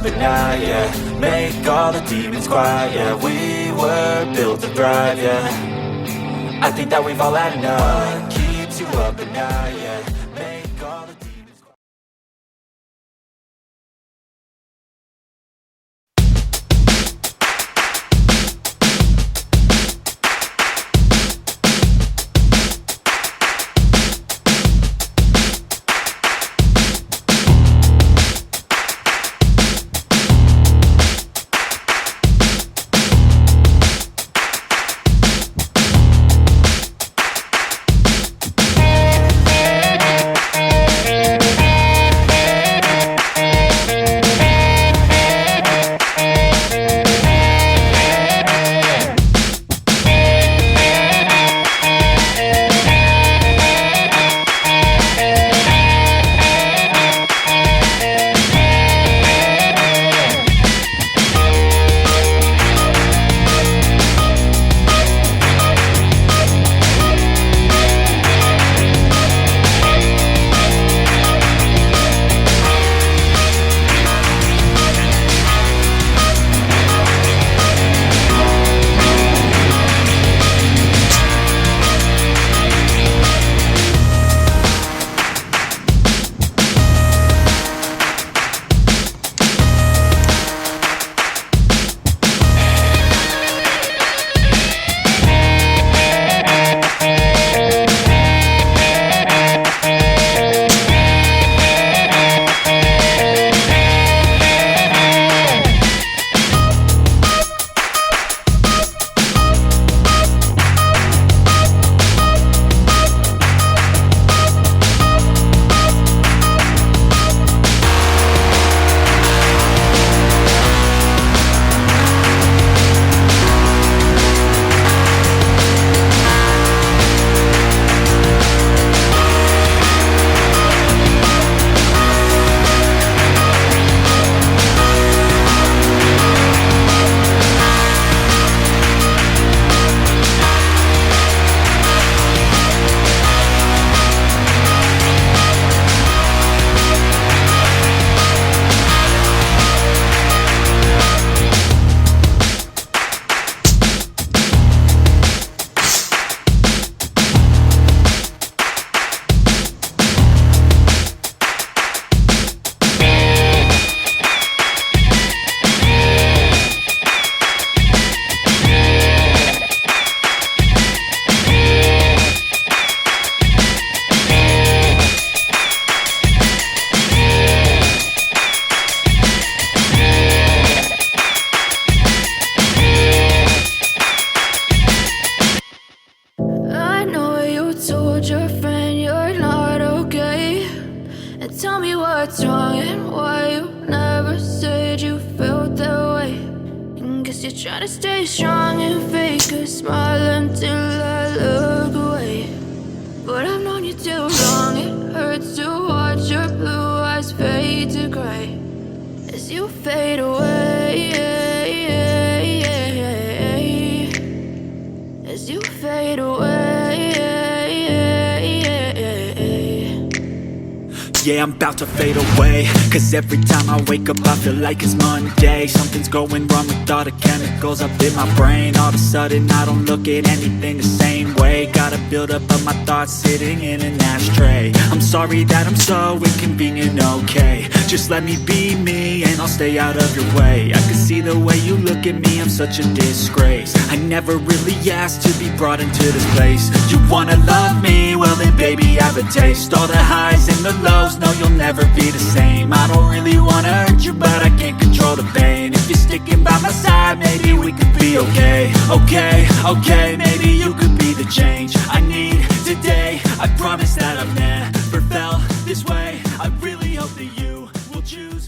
up at night, yeah. Make all the demons quiet, yeah. We were built to thrive, yeah. I think that we've all had enough. What keeps you up at night, yeah. Make all the demons quiet. what's wrong and why you never said you felt that way. And guess you're trying to stay strong and fake a smile until I look away. But I've known you too long, it hurts to watch your blue eyes fade to gray as you fade away, as you fade away. Yeah, I'm about to fade away, cause every time I wake up I feel like it's Monday. Something's going wrong with all the chemicals up in my brain. All of a sudden I don't look at anything the same way. Got a buildup of my thoughts sitting in an ashtray. I'm sorry that I'm so inconvenient, okay. Just let me be me and I'll stay out of your way. I can see the way you look at me, I'm such a disgrace. I never really asked to be brought into this place. You wanna love me? Well then baby I have a taste. All the highs and the lows, no you'll never be the same. I don't really wanna hurt you but I can't control the pain. If you're sticking by my side maybe we could be okay. Okay, maybe you could be the change I need today. I promise that I've never felt this way. I really hope that you will choose